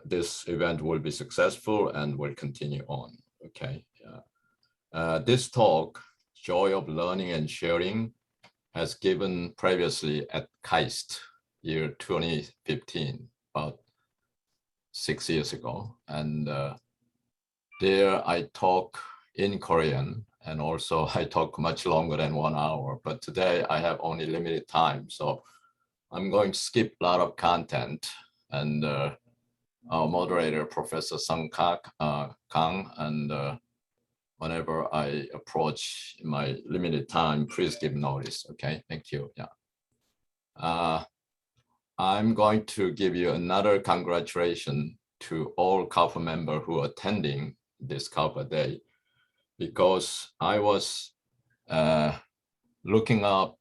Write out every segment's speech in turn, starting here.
this event will be successful and will continue on. Okay. This talk, Joy of Learning and Sharing, has given previously at KAIST year 2015, about 6 years ago. And there I talk in Korean, and also I talk much longer than 1 hour, but today I have only limited time. So I'm going to skip a lot of content, and our moderator, Professor Sung-Kwon, and whenever I approach my limited time, please give notice, okay? Thank you, yeah. I'm going to give you another congratulation to all CALPA members who are attending this CALPA Day, because I was looking up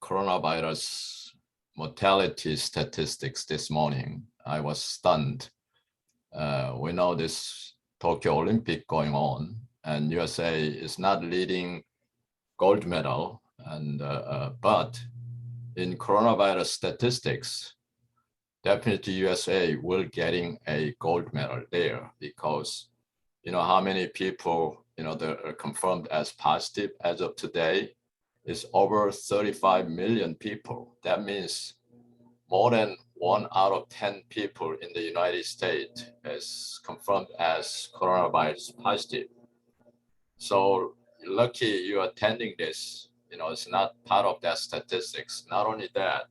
coronavirus mortality statistics this morning. I was stunned. We know this Tokyo Olympic going on, and USA is not leading gold medal, and but in coronavirus statistics, definitely USA will getting a gold medal there, because you know how many people that are confirmed as positive as of today is over 35 million people. That means more than 1 out of 10 people in the United States is confirmed as coronavirus positive. So lucky you're attending this. It's not part of that statistics. Not only that,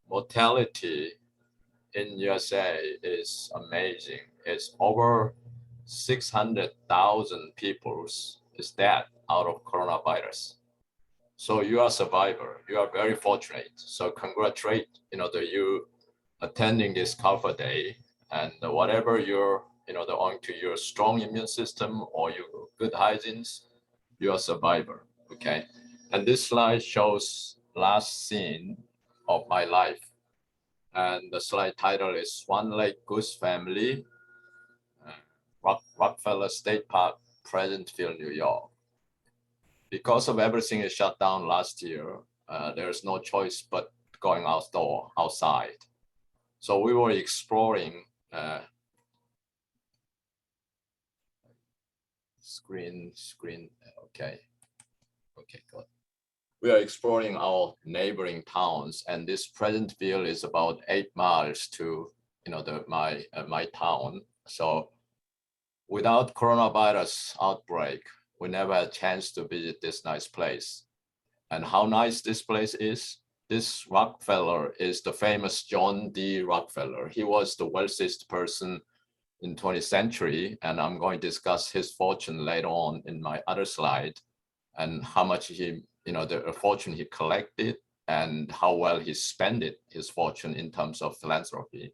mortality in USA is amazing. It's over 600,000 people is dead out of coronavirus. So you are a survivor. You are very fortunate. So congratulate you attending this CALPA Day, and whatever you're owing to your strong immune system or your good hygiene, you're a survivor. Okay. And this slide shows last scene of my life. And the slide title is Swan Lake Goose Family, Rockefeller State Park, Pleasantville, New York. Because of everything is shut down last year, there's no choice but going outside. So we were exploring screen, okay, good. We are exploring our neighboring towns, and this Pleasantville is about 8 miles to my town. So without coronavirus outbreak, we never had a chance to visit this nice place. And how nice this place is. This Rockefeller is the famous John D. Rockefeller. He was the wealthiest person in 20th century, and I'm going to discuss his fortune later on in my other slide, and how much the fortune he collected and how well he spent his fortune in terms of philanthropy.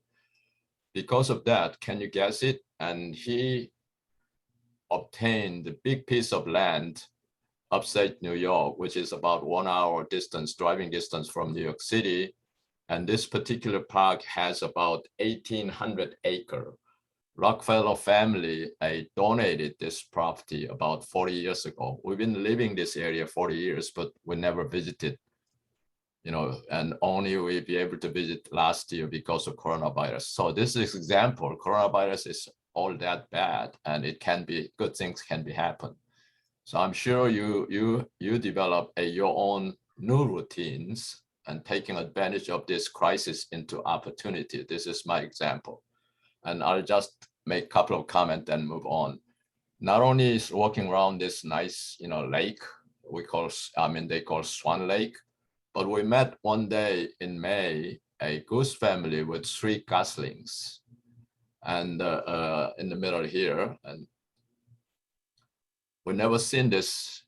Because of that, can you guess it? And he obtained a big piece of land upstate New York, which is about 1 hour driving distance from New York City. And this particular park has about 1,800 acres. Rockefeller family donated this property about 40 years ago. We've been living this area 40 years, but we never visited, and only we'll be able to visit last year because of coronavirus. So this is example, coronavirus is all that bad, and it can be, good things can be happen. So I'm sure you develop your own new routines and taking advantage of this crisis into opportunity. This is my example. And I'll just make a couple of comments and move on. Not only is walking around this nice, lake, they call Swan Lake, but we met one day in May, a goose family with 3 goslings, and in the middle here, and we never seen this,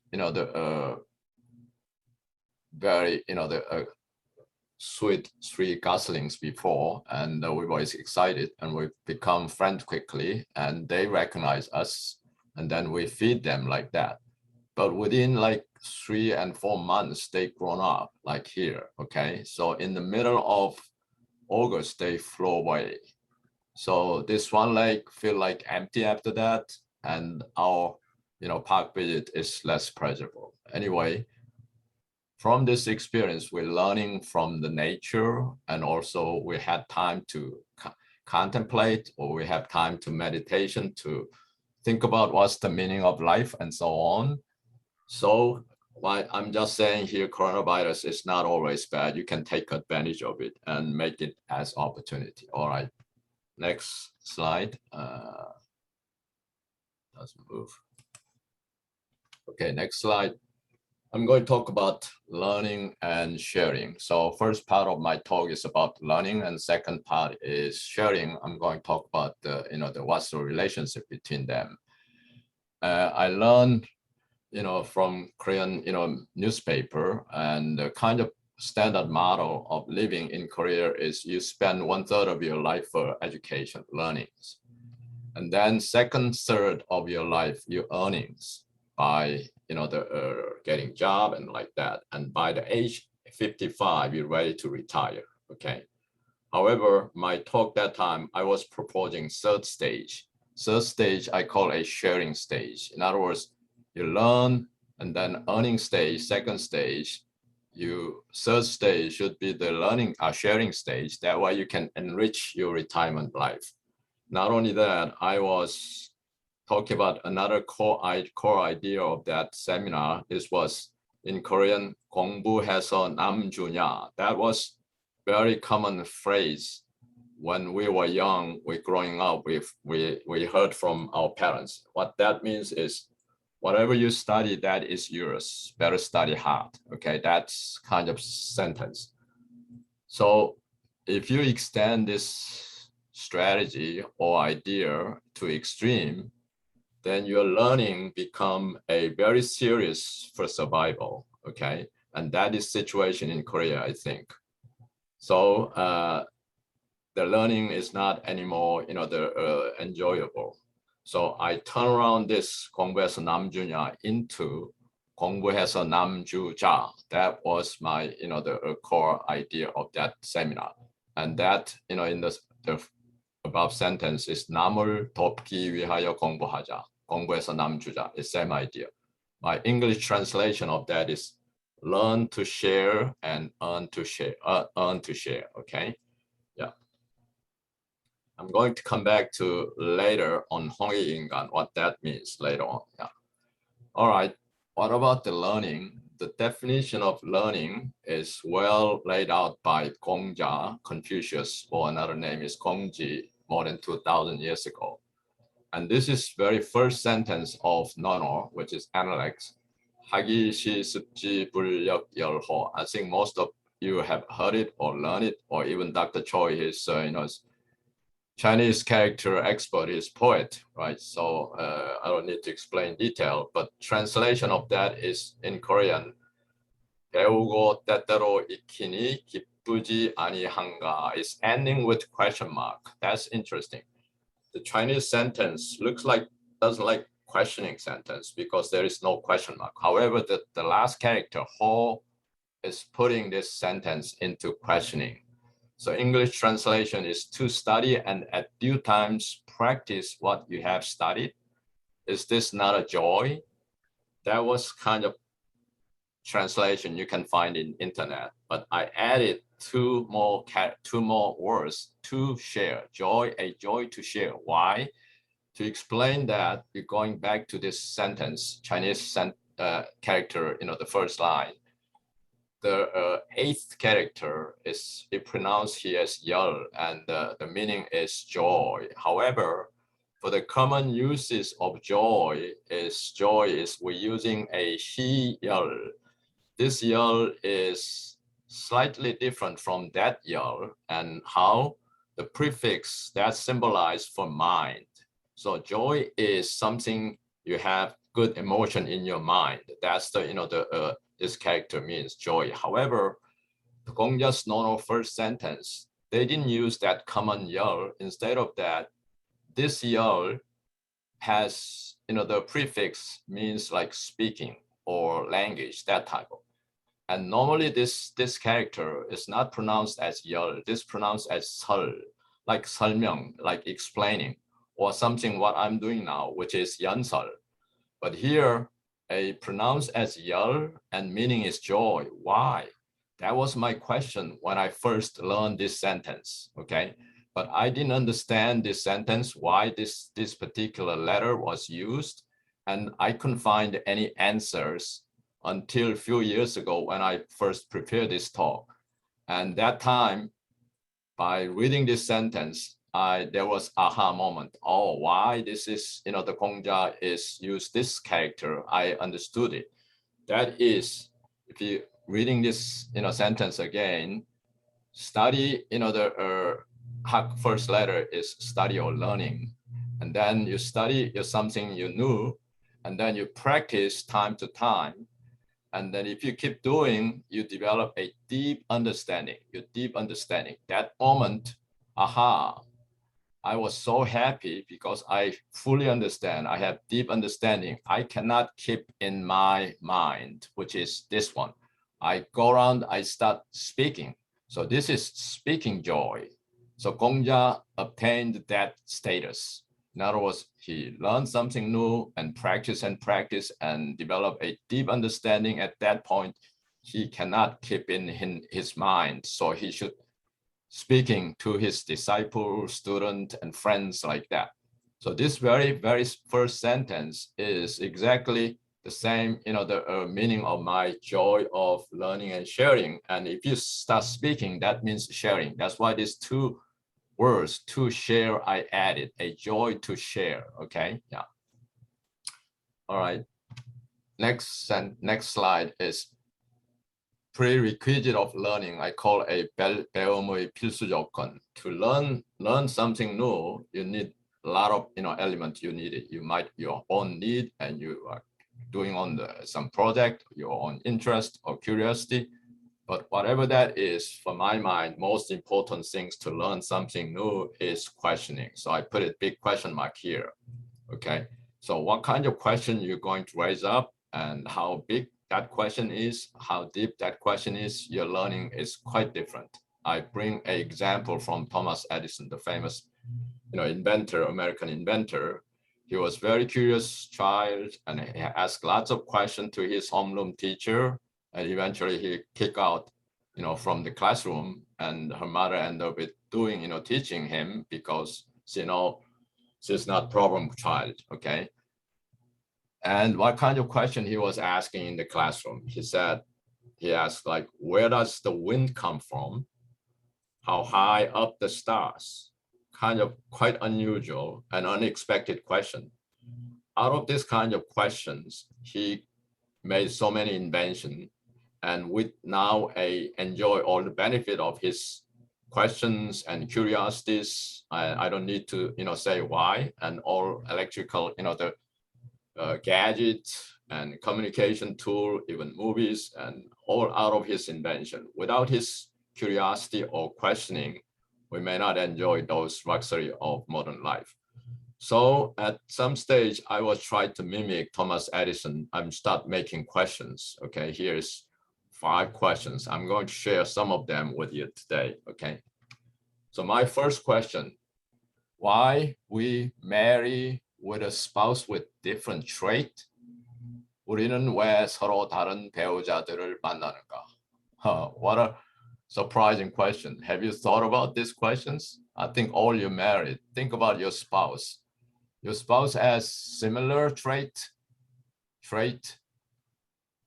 very, sweet 3 goslings before, and we were excited, and we become friends quickly, and they recognize us, and then we feed them like that. But within like 3 and 4 months, they grown up like here. Okay, so in the middle of August, they flew away. So this Swan Lake feel like empty after that, and our park visit is less pleasurable. Anyway, from this experience, we're learning from the nature, and also we had time to contemplate, or we have time to meditation to think about what's the meaning of life and so on. So what I'm just saying here, coronavirus is not always bad. You can take advantage of it and make it as opportunity. All right, next slide. Doesn't move. Okay, next slide. I'm going to talk about learning and sharing. So first part of my talk is about learning, and second part is sharing. I'm going to talk about what's the relationship between them. I learned, from Korean, newspaper, and the kind of standard model of living in Korea is you spend 1/3 of your life for education, learnings, and then second third of your life, your earnings by getting job and like that. And by the age 55, you're ready to retire. Okay. However, my talk that time, I was proposing third stage. Third stage, I call a sharing stage. In other words, you learn and then earning stage, second stage, third stage should be the learning sharing stage. That way you can enrich your retirement life. Not only that, I was talking about another core idea of that seminar. This was in Korean, 공부해서 남 주냐. That was very common phrase when we were young, we growing up, we heard from our parents. What that means is, whatever you study, that is yours. Better study hard. Okay, that's kind of sentence. So if you extend this strategy or idea to extreme, then your learning become a very serious for survival. Okay, and that is situation in Korea, I think. So the learning is not anymore, enjoyable. So I turn around this 공부해서 남주냐 into 공부해서 남주자. That was my, the core idea of that seminar. And that, in the above sentence is 남을 돕기 위하여 공부하자. 공부해서 남주자. It's same idea. My English translation of that is learn to share and earn to share. Okay. Yeah. I'm going to come back to later on 홍익인간, what that means later on. Yeah. All right. What about the learning? The definition of learning is well laid out by Kongzi, Confucius, or another name is Kongzi, more than 2,000 years ago. And this is very first sentence of Nono, which is Analects. 하기 시습지 불력 열호. I think most of you have heard it or learned it, or even Dr. Choi, his Chinese character expert, is poet, right? So I don't need to explain detail, but translation of that is in Korean. 배우고 때때로 익히니 기쁘지 아니한가. Is ending with question mark. That's interesting. The Chinese sentence doesn't like questioning sentence because there is no question mark. However, the last character, ho, is putting this sentence into questioning. So English translation is to study and at due times practice what you have studied. Is this not a joy? That was kind of translation you can find in internet, but I added two more words, to share, joy, a joy to share. Why? To explain that, you're going back to this sentence, Chinese character, the first line. The eighth character is pronounced here as 열, and the meaning is joy. However, for the common uses of joy is we're using a 시 열. This 열 is slightly different from that 열, and how the prefix that symbolized for mind. So joy is something you have good emotion in your mind. That's the this character means joy. However, the Kongzi's normal first sentence, they didn't use that common 열. Instead of that, this 열 has, the prefix means like speaking or language, that type of. And normally this character is not pronounced as 열. This is pronounced as 설, like 설명, like explaining, or something what I'm doing now, which is 연설. But here, a pronounced as 열 and meaning is joy. Why? That was my question when I first learned this sentence. Okay, but I didn't understand this sentence, why this particular letter was used. And I couldn't find any answers until a few years ago when I first prepared this talk. And that time, by reading this sentence, there was aha moment. Oh, why this is, the Kongzi is used this character. I understood it. That is, if you reading this, sentence again, study, the first letter is study or learning. And then you study something you knew, and then you practice time to time. And then if you keep doing, you develop a deep understanding, That moment, aha, I was so happy because I fully understand. I have deep understanding. I cannot keep in my mind, which is this one. I go around, I start speaking. So this is speaking joy. So Kongzi obtained that status. In other words, he learned something new and practice and develop a deep understanding. At that point, he cannot keep in his mind. So he should speaking to his disciple, student, and friends like that. So this very, very first sentence is exactly the same, the meaning of my joy of learning and sharing. And if you start speaking, that means sharing. That's why these two words, to share, I added a joy to share. Okay, yeah. All right. Next slide is prerequisite of learning. I call a 배움의 필수 조건. To learn something new, you need a lot of elements. You need it. You might your own need, and you are doing on some project, your own interest or curiosity. But whatever that is, for my mind, most important things to learn something new is questioning. So I put a big question mark here. Okay. So what kind of question you're going to raise up, and how big that question is, how deep that question is, your learning is quite different. I bring an example from Thomas Edison, the famous, inventor, American inventor. He was very curious child, and he asked lots of questions to his homeroom teacher, and eventually he kicked out, from the classroom, and her mother ended up with doing, teaching him because, she's not problem child, okay? And what kind of question he was asking in the classroom? He asked like, where does the wind come from? How high up the stars? Kind of quite unusual and unexpected question. Out of this kind of questions, he made so many inventions, and we now enjoy all the benefit of his questions and curiosities. I don't need to, say why, and all electrical, the gadgets and communication tool, even movies, and all out of his invention. Without his curiosity or questioning, we may not enjoy those luxury of modern life. So at some stage, I was trying to mimic Thomas Edison. I'm start making questions. Okay, here's 5 questions. I'm going to share some of them with you today. Okay. So my first question, why we marry with a spouse with different trait? 우리는 왜 서로 다른 배우자들을 만나는가? What a surprising question. Have you thought about these questions? I think all you married, think about your spouse. Your spouse has similar trait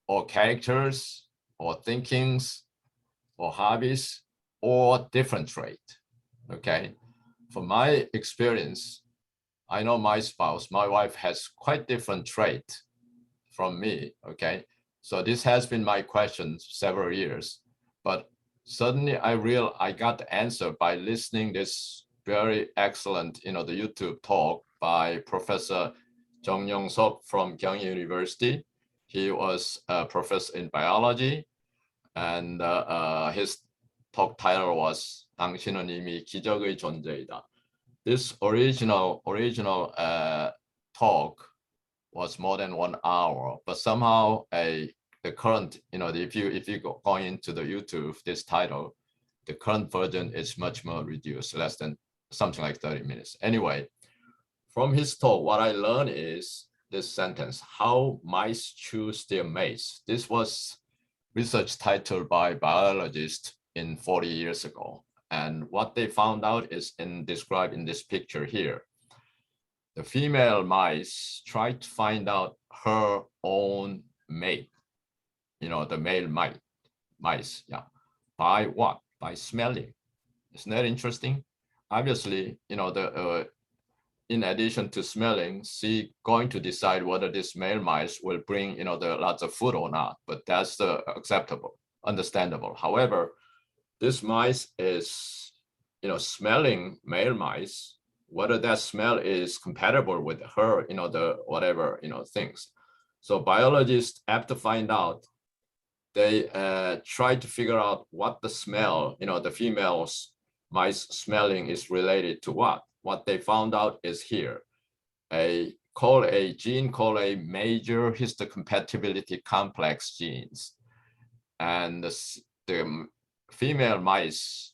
or characters or thinkings or hobbies or different trait. Okay. From my experience, I know my spouse, my wife has quite different trait from me, okay? So this has been my question several years, but suddenly I got the answer by listening this very excellent, the YouTube talk by Professor Jung Young-sok from Kyung University. He was a professor in biology, and his talk title was 당신은 이미 기적의 존재이다. This original talk was more than 1 hour, but somehow the current, if you go into the YouTube, this title, the current version is much more reduced, less than something like 30 minutes. Anyway, from his talk, what I learned is this sentence: how mice choose their mates. This was research titled by biologists in 40 years ago. And what they found out is described in this picture here. The female mice tried to find out her own mate, the male mice, yeah. By what? By smelling. Isn't that interesting? Obviously, in addition to smelling, she going to decide whether this male mice will bring, the lots of food or not. But that's acceptable, understandable. However, this mice is, smelling male mice, whether that smell is compatible with her, the whatever, things. So biologists have to find out. They try to figure out what the smell, the females mice smelling is related to what. What they found out is here, a gene called a major histocompatibility complex genes. And the female mice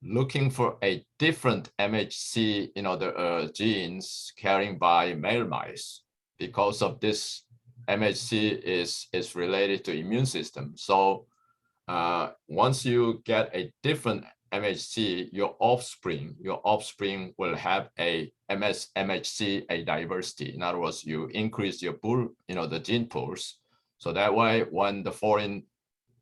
looking for a different MHC, the genes carrying by male mice. Because of this, MHC is related to immune system. So once you get a different MHC, your offspring will have a MHC, a diversity. In other words, you increase your pool, the gene pools. So that way, when the foreign,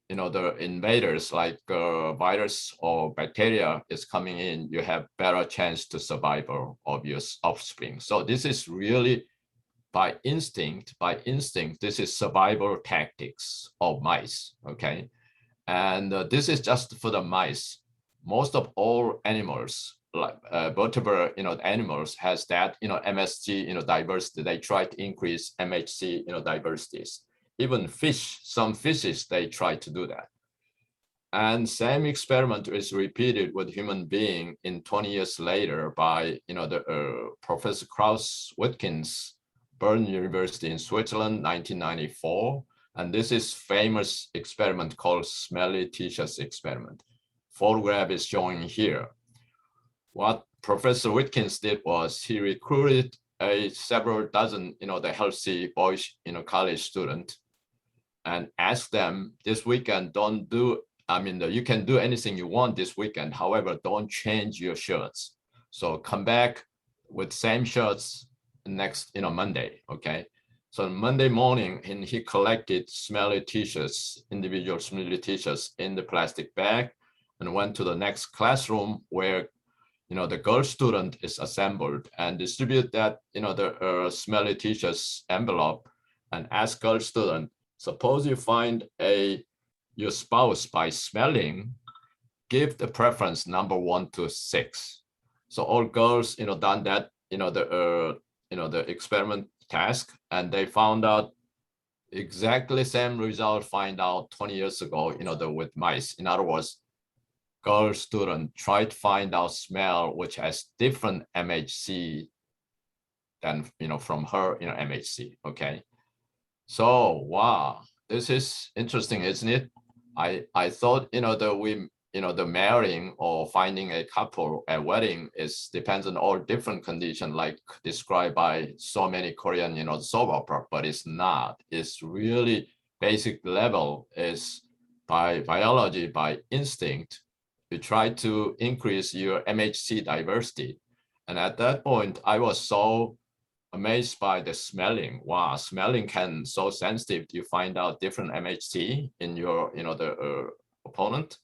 the invaders like virus or bacteria is coming in, you have better chance to survival of your offspring. So this is really by instinct, this is survival tactics of mice, okay? And this is just for the mice. Most of all animals, like vertebrate, animals has that, MSG, diversity. They try to increase MHC, diversities. Even fish, some fishes, they try to do that. And same experiment is repeated with human being in 20 years later by, Professor Klaus Wittgens, Bern University in Switzerland, 1994. And this is famous experiment called smelly t-shirts experiment. Photograph is showing here. What Professor Wittgens did was he recruited several dozen, the healthy boys, college student, and asked them this weekend, you can do anything you want this weekend. However, don't change your shirts. So come back with same shirts next, Monday, okay? So Monday morning, and he collected smelly t-shirts, individual smelly t-shirts in the plastic bag, and went to the next classroom where, the girl student is assembled, and distribute that, the smelly t-shirts envelope, and ask girl student, suppose you find your spouse by smelling, give the preference number 1 to 6. So all girls, done that, the experiment task, and they found out exactly same result find out 20 years ago, with mice. In other words, girl student tried to find out smell which has different MHC than, from her, MHC, okay? So, wow, this is interesting, isn't it? I thought, the marrying or finding a couple at wedding depends on all different conditions like described by so many Korean, soap opera, but it's not. It's really basic level is by biology, by instinct. You try to increase your MHC diversity. And at that point, I was so amazed by the smelling. Wow, smelling can so sensitive. You find out different MHC in your, the opponent.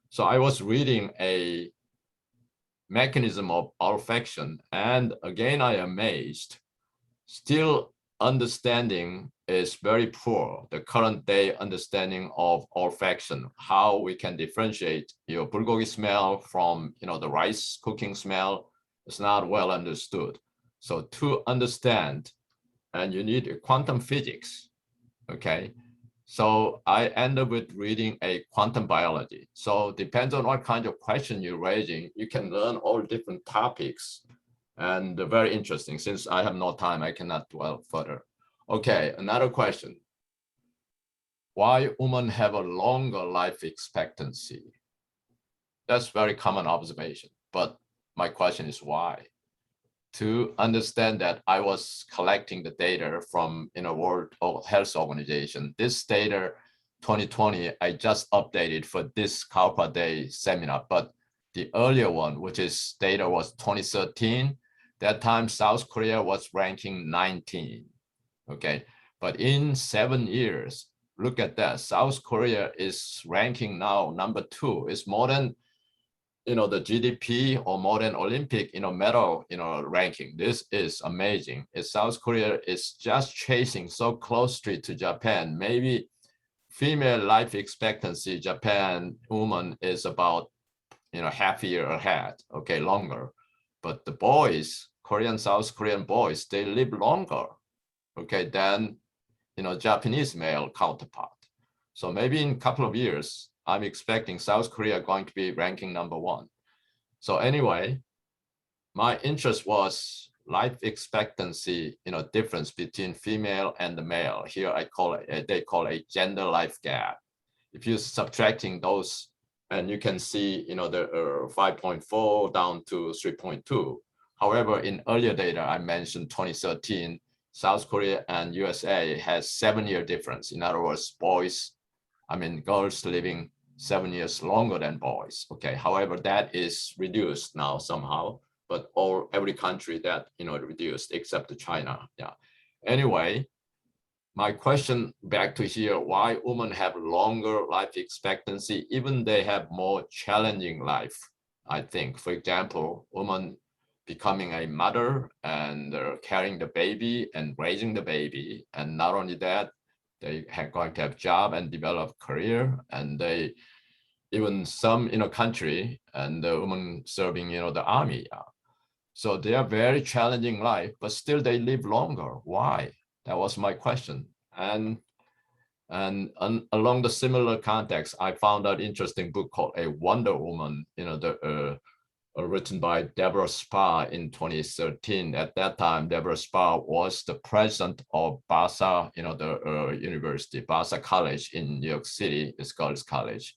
So I was reading a mechanism of olfaction, and again, I am amazed. Still, understanding is very poor. The current day understanding of olfaction, how we can differentiate your bulgogi smell from, the rice cooking smell, is not well understood. So to understand, and you need quantum physics, okay? So I end up with reading a quantum biology. So depends on what kind of question you're raising, you can learn all different topics, and very interesting. Since I have no time, I cannot dwell further. Okay, another question. Why women have a longer life expectancy? That's very common observation, but my question is why? To understand that, I was collecting the data from World Health Organization. This data, 2020, I just updated for this Kaupa Day seminar, but the earlier one, which is data was 2013. That time South Korea was ranking 19. Okay, but in 7 years, look at that. South Korea is ranking now number 2. It's more than the GDP or more than Olympic medal ranking. This is amazing. South Korea is just chasing so closely to Japan. Maybe female life expectancy, Japan woman is about half a year ahead, okay, longer. But the boys, South Korean boys, they live longer, okay, than Japanese male counterpart. So maybe in a couple of years, I'm expecting South Korea going to be ranking number 1. So anyway, my interest was life expectancy, difference between female and the male. Here I call it, they call it gender life gap. If you're subtracting those, and you can see, the 5.4 down to 3.2. However, in earlier data, I mentioned 2013, South Korea and USA has 7-year difference. In other words, girls living 7 years longer than boys. Okay. However, that is reduced now somehow, but every country that reduced except China. Yeah. Anyway, my question back to here: why women have longer life expectancy, even they have more challenging life? I think, for example, women becoming a mother and carrying the baby and raising the baby, and not only that, they are going to have job and develop career, and they even some country and the women serving the army. So they are very challenging life, but still they live longer. Why? That was my question. And along the similar context, I found an interesting book called A Wonder Woman, written by Deborah Spar in 2013. At that time, Deborah Spar was the president of Basa, the university, Basa College in New York City, it's Girls College.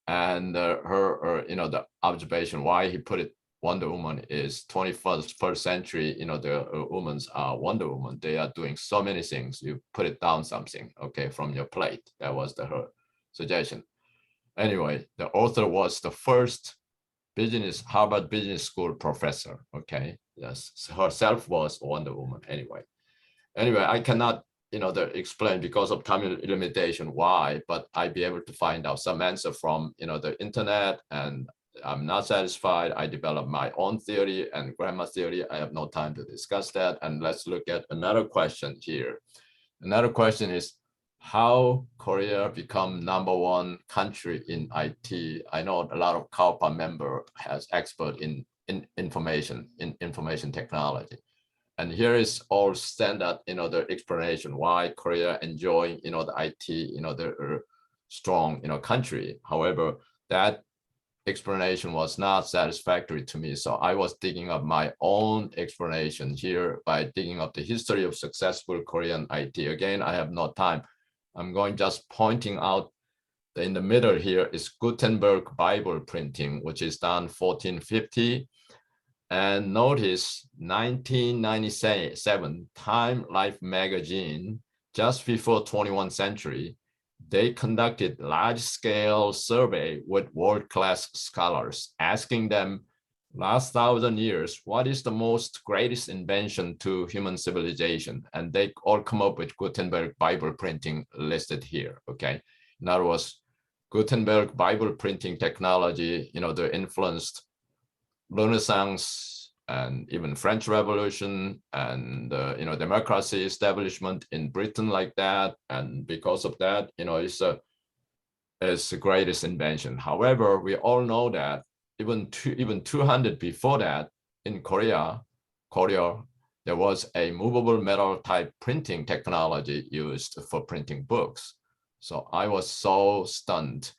And her, the observation why he put it Wonder Woman is 21st century, the women's are Wonder Woman. They are doing so many things. You put it down something, okay, from your plate. That was her suggestion. Anyway, the author was the first Harvard Business School professor, okay? Yes, herself was Wonder Woman anyway. Anyway, I cannot, explain because of time limitation why, but I'd be able to find out some answer from, the internet, and I'm not satisfied. I developed my own theory and grammar theory. I have no time to discuss that. And let's look at another question here. Another question is how Korea become #1 country in IT. I know a lot of CAOPA member has expert in information technology. And here is all standard, the explanation why Korea enjoying, the IT, the strong, country. However, that explanation was not satisfactory to me. So I was digging up my own explanation here by digging up the history of successful Korean IT. Again, I have no time. I'm going just pointing out that in the middle here is Gutenberg Bible printing, which is done 1450. And notice 1997 Time Life magazine, just before 21st century, they conducted large-scale survey with world-class scholars, asking them, last 1,000 years, what is the most greatest invention to human civilization? And they all come up with Gutenberg Bible printing listed here, okay? In other words, Gutenberg Bible printing technology, they influenced Renaissance and even French Revolution and democracy establishment in Britain like that. And because of that, it's the greatest invention. However, we all know that even 200 before that in Korea, there was a movable metal type printing technology used for printing books. So I was so stunned.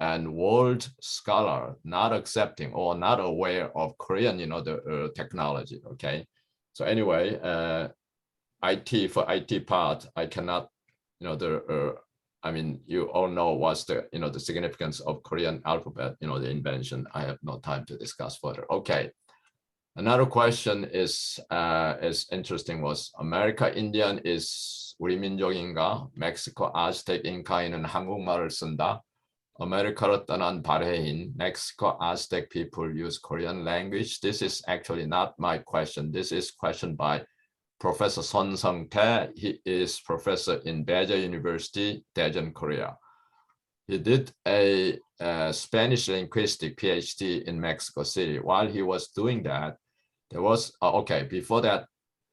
And world scholar not accepting or not aware of Korean, the technology. Okay, so anyway, IT for IT part, I cannot, you all know what's the, the significance of Korean alphabet, the invention. I have no time to discuss further. Okay, another question is interesting was America Indian is 우리 민족인가? 멕시코 아즈텍 잉카인은 한국말을 쓴다. 아메리카로 떠난 발해인 Mexico Aztec people use Korean language. This is actually not my question. This is question by Professor Son Sung-Tae. He is professor in Beja University, Daejeon, Korea. He did a Spanish linguistic PhD in Mexico City. While he was doing that, there was, before that,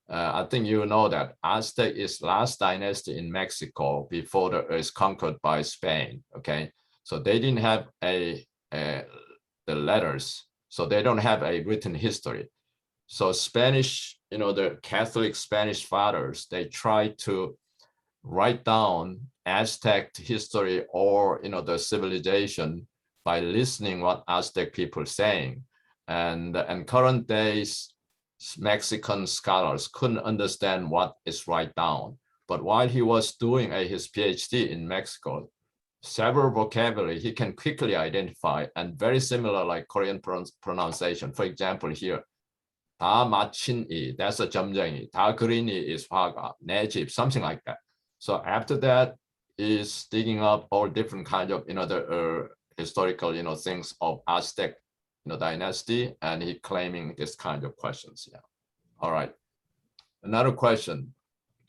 I think you know that Aztec is last dynasty in Mexico before it is conquered by Spain, okay? So they didn't have the letters, so they don't have a written history. So Spanish, the Catholic Spanish fathers, they tried to write down Aztec history or the civilization by listening what Aztec people saying, and current days Mexican scholars couldn't understand what is write down. But while he was doing his PhD in Mexico, several vocabulary he can quickly identify, and very similar like Korean pronunciation. For example, here, 다 마친이, that's a 점쟁이. 다 그린이 is 화가, 내 집, something like that. So after that is digging up all different kinds of the historical things of Aztec dynasty, and he claiming this kind of questions. Yeah. All right. Another question.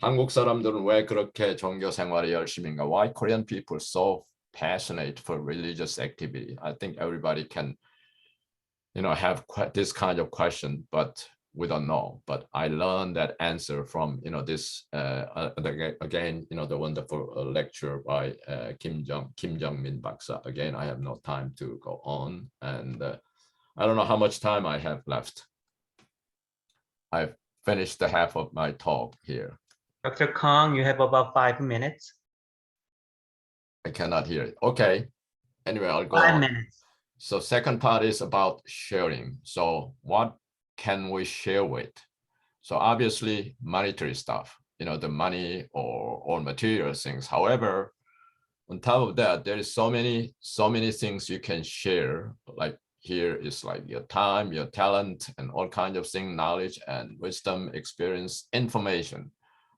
한국 사람들은 왜 그렇게 종교 생활에 열심인가? Why Korean people so passionate for religious activity? I think everybody can, have this kind of question, but we don't know. But I learned that answer from, this again, the wonderful lecture by Kim Jung-min Baksa. Again, I have no time to go on, and I don't know how much time I have left. I've finished the half of my talk here. Dr. Kong, you have about 5 minutes. I cannot hear it. Okay. Anyway, I'll go 5 on. minutes. So second part is about sharing. So what can we share with? So obviously monetary stuff, the money or material things. However, on top of that, there is so many things you can share. Like here is like your time, your talent, and all kinds of things, knowledge and wisdom, experience, information.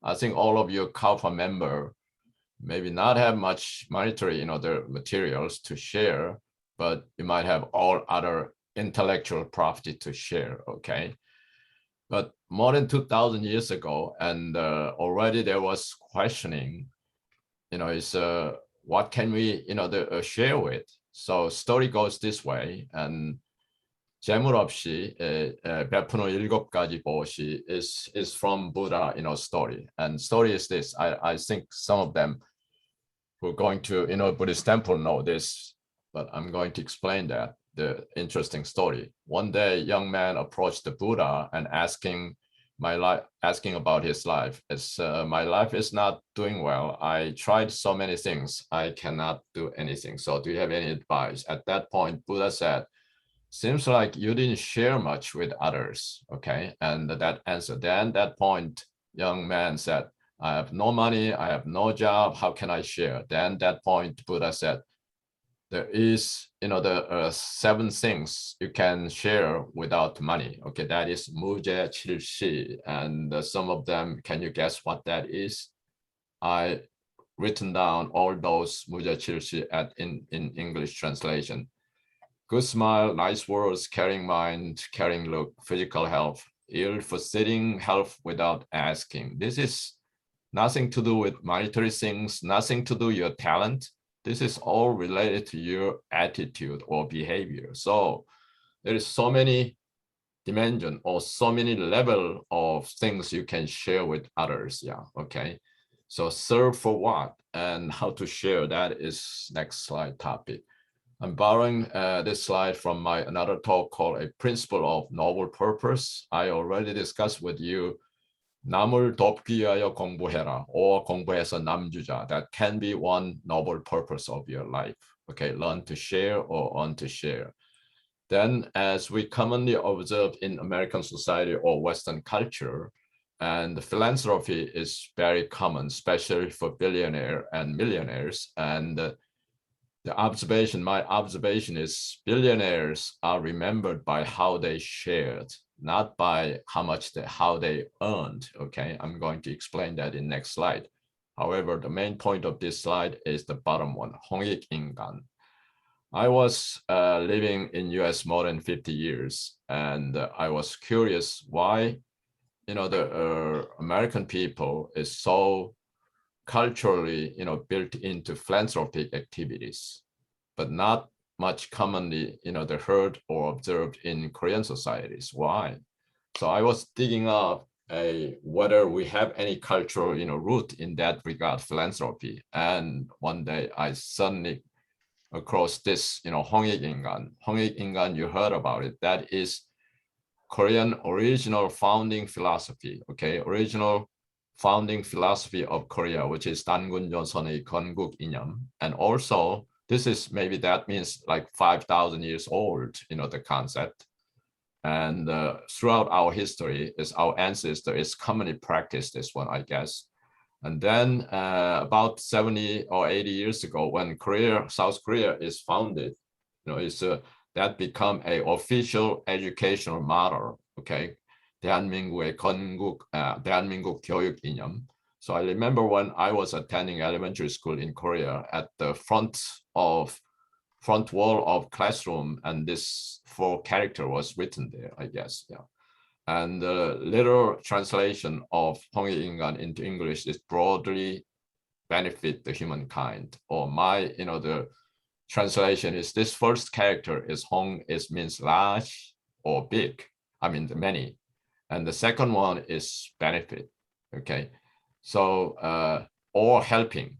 I think all of you CALPA member maybe not have much monetary, the materials to share, but you might have all other intellectual property to share, okay? But more than 2,000 years ago, and already there was questioning, what can we, share with? So story goes this way, and 재물 없이 베푸는 7가지 보시 is from Buddha, story. And story is this. I think some of them who are going to, Buddhist temple know this, but I'm going to explain that, the interesting story. One day, a young man approached the Buddha and asking about his life. My life is not doing well. I tried so many things. I cannot do anything. So do you have any advice? At that point, Buddha said, seems like you didn't share much with others, okay? And that answer, then that point, young man said, I have no money, I have no job, how can I share? Then that point, Buddha said, there is, the 7 things you can share without money, okay? That is 무제 칠시, and some of them, can you guess what that is? I written down all those 무제 칠시 in English translation. Good smile, nice words, caring mind, caring look, physical health, ill for sitting, health without asking. This is nothing to do with monetary things, nothing to do with your talent. This is all related to your attitude or behavior. So there is so many dimension or so many level of things you can share with others. Yeah, okay. So serve for what and how to share, that is next slide topic. I'm borrowing this slide from another talk called A Principle of Noble Purpose. I already discussed with you 남을 돕기 위하여 공부해라, or 공부해서 남 주자. That can be one noble purpose of your life. Okay, learn to share or earn to share. Then, as we commonly observe in American society or Western culture, and philanthropy is very common, especially for billionaires and millionaires. And my observation is billionaires are remembered by how they shared, not by how they earned. Okay, I'm going to explain that in next slide. However, the main point of this slide is the bottom one, 홍익인간. I was living in US more than 50 years, and I was curious why, the American people is so culturally, built into philanthropic activities, but not much commonly, the heard or observed in Korean societies. Why? So I was digging up whether we have any cultural, root in that regard, philanthropy. And one day I suddenly across this, 홍익인간. 홍익인간, you heard about it. That is Korean original founding philosophy. Okay, original founding philosophy of Korea, which is 단군 조선의 건국 이념. And also, this is maybe that means like 5,000 years old, the concept. And throughout our history, is our ancestor is commonly practiced this one, I guess. And then about 70 or 80 years ago, when South Korea is founded, that become a official educational model. Okay, 대한민국의 대한민국 교육 이념. So I remember when I was attending elementary school in Korea, at the front wall of classroom, and this 4 character was written there, I guess. Yeah. And the literal translation of 홍익인간 into English is broadly benefit the humankind. Or the translation is this first character is Hong, means large or big. I mean, many. And the second one is benefit. Okay. So, or helping.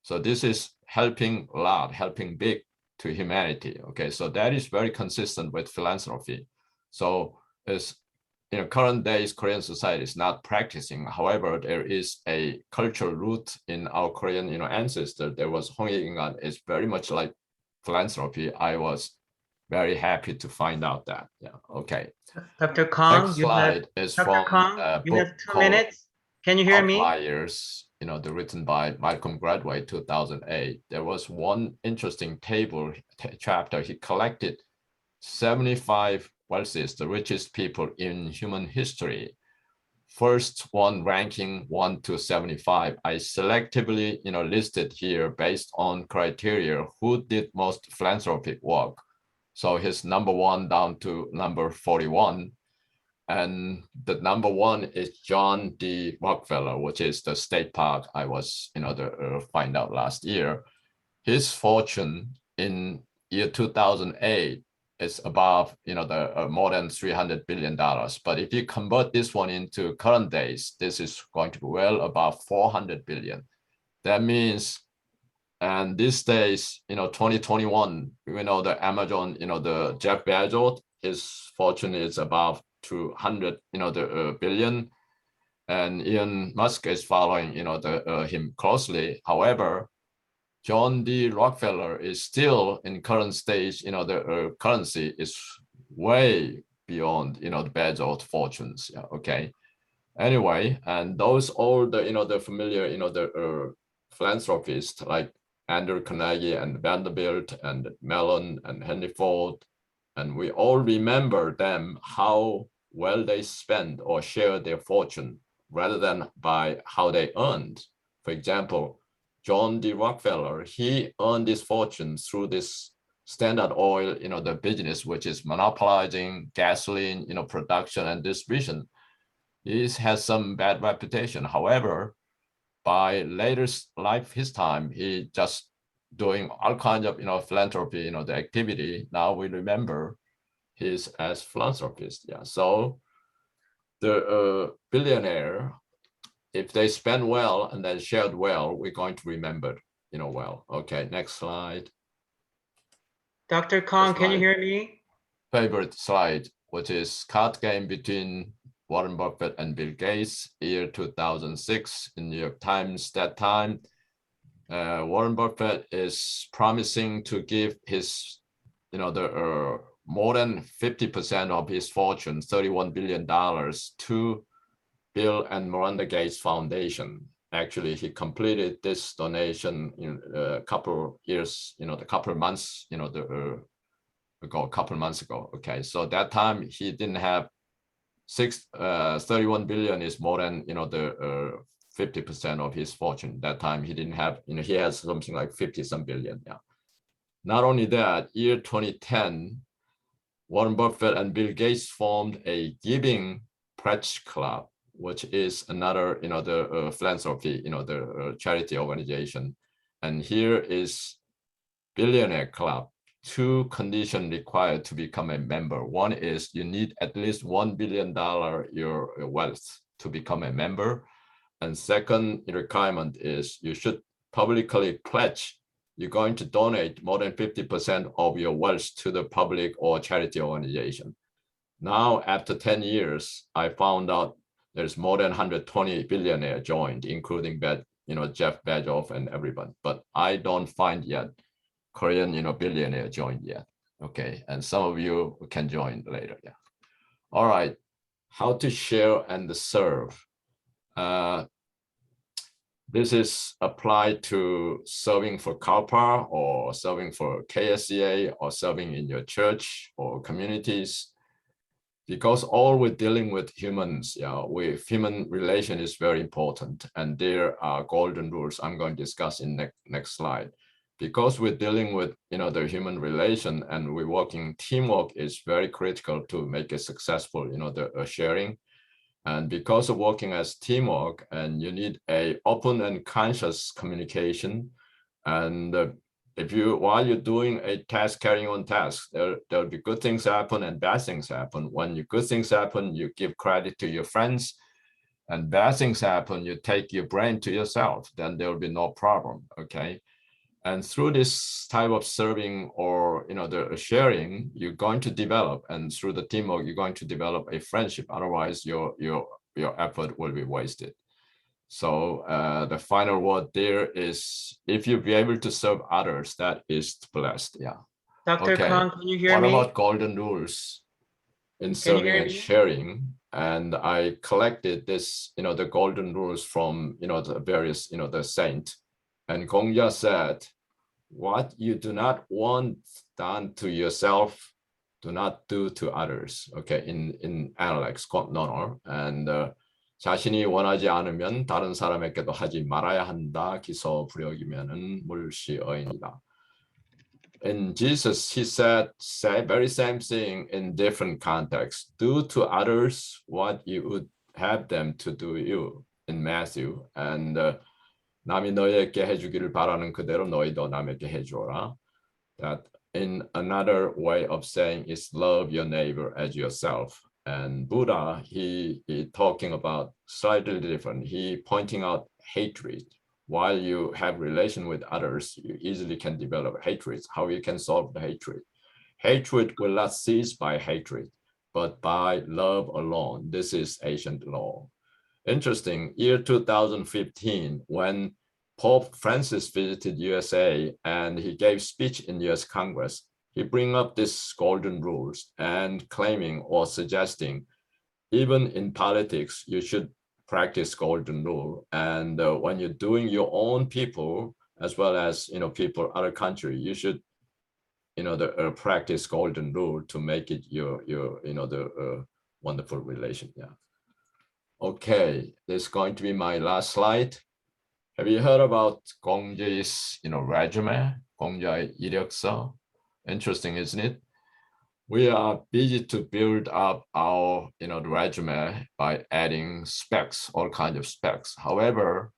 So this is helping a lot, helping big to humanity. Okay. So that is very consistent with philanthropy. So it's, current days Korean society is not practicing. However, there is a cultural root in our Korean, ancestor. There was 홍익인간 is very much like philanthropy. I was very happy to find out that. Yeah. Okay. Dr. Kong, Next slide is Dr. from Kong, a you book have 2 called minutes. Can you hear me? Outliers, written by Malcolm Gladwell, 2008. There was one interesting chapter. He collected 75 wealthiest, the richest people in human history. First one ranking 1 to 75. I selectively, listed here based on criteria who did most philanthropic work. So his number 1 down to number 41. And the number 1 is John D. Rockefeller, which is the state park I was, find out last year. His fortune in year 2008 is above, the more than $300 billion. But if you convert this one into current days, this is going to be well above 400 billion. That means, and these days, 2021, the Amazon, the Jeff Bezos, his fortune is above 200, billion. And Elon Musk is following, him closely. However, John D. Rockefeller is still in current stage, the currency is way beyond, the Bezos fortunes. Yeah, okay. Anyway, and those all the, the familiar, the philanthropists like Andrew Carnegie and Vanderbilt and Mellon and Henry Ford, and we all remember them, how well they spend or share their fortune rather than by how they earned. For example, John D. Rockefeller, he earned his fortune through this Standard Oil, the business, which is monopolizing gasoline, production and distribution. He has some bad reputation. However, by later life, his time, he just doing all kinds of, philanthropy, the activity. Now we remember he's as philanthropist. Yeah. So the billionaire, if they spend well and then shared well, we're going to remember, well. Okay, next slide. Dr. Kong, can you hear me? Favorite slide, which is card game between Warren Buffett and Bill Gates, year 2006 in New York Times that time. Warren Buffett is promising to give his, the more than 50% of his fortune, $31 billion, to Bill and Melinda Gates Foundation. Actually, he completed this donation in a couple years, a couple of months, a couple of months ago. Okay, so that time he didn't have 31 billion is more than, the 50% of his fortune. That time he didn't have, he has something like 50 some billion. Yeah. Not only that, year 2010, Warren Buffett and Bill Gates formed a giving pledge club, which is another, the philanthropy, the charity organization. And here is Billionaire Club. 2 conditions required to become a member. One is you need at least $1 billion your wealth to become a member. And second requirement is you should publicly pledge you're going to donate more than 50% of your wealth to the public or charity organization. Now, after 10 years, I found out there's more than 120 billionaires joined, including Jeff Bezos and everyone. But I don't find yet Korean billionaire joined yet. Okay, and some of you can join later. Yeah. All right. How to share and serve. This is applied to serving for CALPA or serving for KSCA or serving in your church or communities. Because all we're dealing with humans, with human relation is very important. And there are golden rules I'm going to discuss in next slide. Because we're dealing with the human relation and we're working, teamwork is very critical to make it successful, the sharing. And because of working as teamwork, and you need a open and conscious communication. And while you're doing a task, carrying on tasks, there'll be good things happen and bad things happen. When good things happen, you give credit to your friends, and bad things happen, you take your brain to yourself, then there'll be no problem, okay? And through this type of serving or the sharing, you're going to develop, and through the teamwork, you're going to develop a friendship. Otherwise, your effort will be wasted. So the final word there is, if you be able to serve others, that is blessed. Yeah. Dr. Okay. Kong, can you hear me? What about golden rules in serving and sharing? And I collected this, the golden rules from the various the saint. And Kongzi said, what you do not want done to yourself, do not do to others. Okay, in Analects, and 자신이 원하지 않으면 다른 사람에게도 하지 말아야 한다. 기서 불역이면은 물시어이니라. In Jesus, he said very same thing in different contexts. Do to others what you would have them to do you in Matthew. And 남이 너희에게 해주기를 바라는 그대로 너희도 남에게 해주어라. That in another way of saying is love your neighbor as yourself. And Buddha, he talking about slightly different. He pointing out hatred. While you have relation with others, you easily can develop hatred. How you can solve the hatred? Hatred will not cease by hatred, but by love alone. This is ancient law. Interesting, year 2015, when Pope Francis visited USA and he gave speech in US Congress, he bring up these golden rules and claiming or suggesting, even in politics, you should practice golden rule. And when you're doing your own people, as well as people other country, you should practice golden rule to make it your wonderful relation. Yeah. Okay, this is going to be my last slide. Have you heard about Kongzi's resume? Kongzi의 이력서. Interesting, isn't it? We are busy to build up our the resume by adding specs, all kinds of specs. However,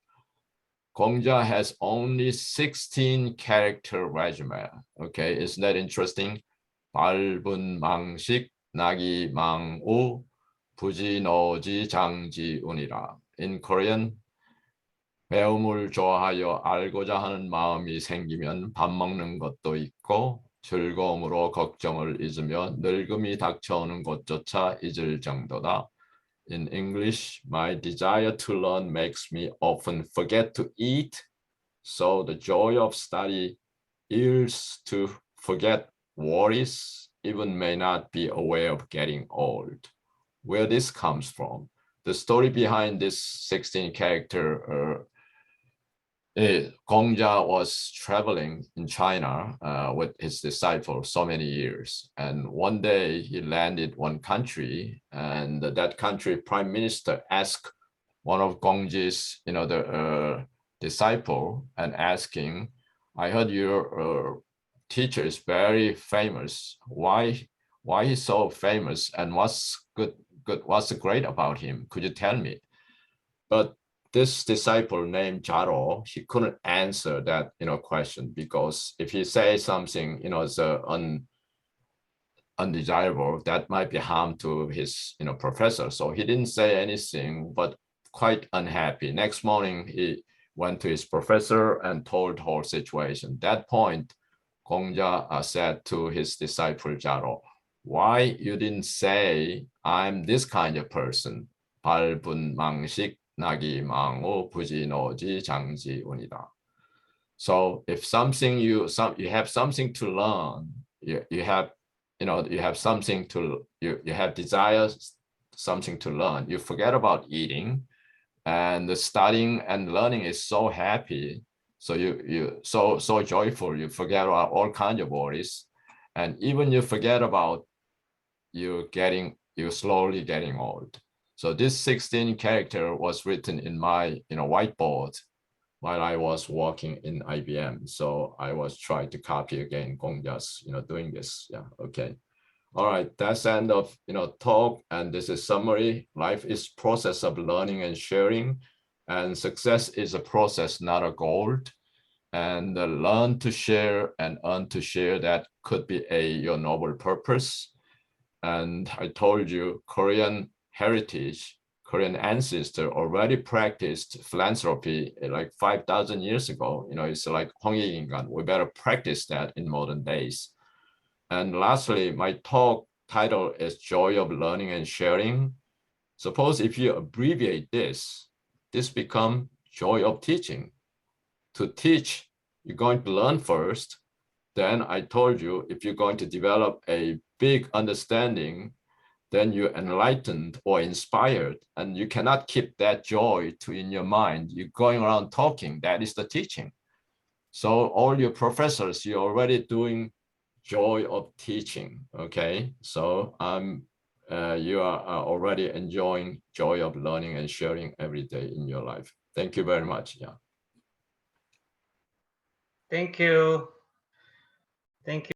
Kongzi has only 16 character resume. Okay, isn't that interesting? 밟은 망식, 나기 망우, 부지노지 장지운이라. In Korean, 배움을 좋아하여 알고자 하는 마음이 생기면 밥 먹는 것도 있고 즐거움으로 걱정을 잊으며 늙음이 닥쳐오는 것조차 잊을 정도다. In English, my desire to learn makes me often forget to eat, so the joy of study is to forget worries, even may not be aware of getting old. Where this comes from? The story behind this 16 character Kongzi was traveling in China with his disciples so many years. And one day he landed one country, and that country prime minister asked one of Kongzi's, disciple and asking, I heard you're teacher is very famous. Why he's so famous and what's great about him? Could you tell me? But this disciple named Jaro, he couldn't answer that question, because if he says something is undesirable, that might be harm to his professor. So he didn't say anything, but quite unhappy. Next morning he went to his professor and told the whole situation. That point, Kongja said to his disciple Jaro, why you didn't say I'm this kind of person? 발분 망식 나기 망오 부지노지 장지운이다. So if something you have something to learn, you have something to you have desires, something to learn, you forget about eating, and the studying and learning is so happy, so you so joyful, you forget about all kinds of worries, and even you forget about you slowly getting old. So this 16 character was written in my whiteboard while I was working in IBM. So I was trying to copy again Gongja's doing this. Yeah, okay. All right, that's the end of talk, and this is summary. Life is process of learning and sharing, and success is a process, not a goal. And learn to share and earn to share, that could be your noble purpose. And I told you, Korean heritage, Korean ancestor already practiced philanthropy like 5,000 years ago. It's like 홍익인간. We better practice that in modern days. And lastly, my talk title is Joy of Learning and Sharing. Suppose if you abbreviate this becomes Joy of Teaching. To teach, you're going to learn first. Then I told you, if you're going to develop a big understanding, then you're enlightened or inspired, and you cannot keep that joy in your mind. You're going around talking, that is the teaching. So all your professors, you're already doing joy of teaching, okay? So you are already enjoying joy of learning and sharing every day in your life. Thank you very much. Yeah. Thank you. Thank you.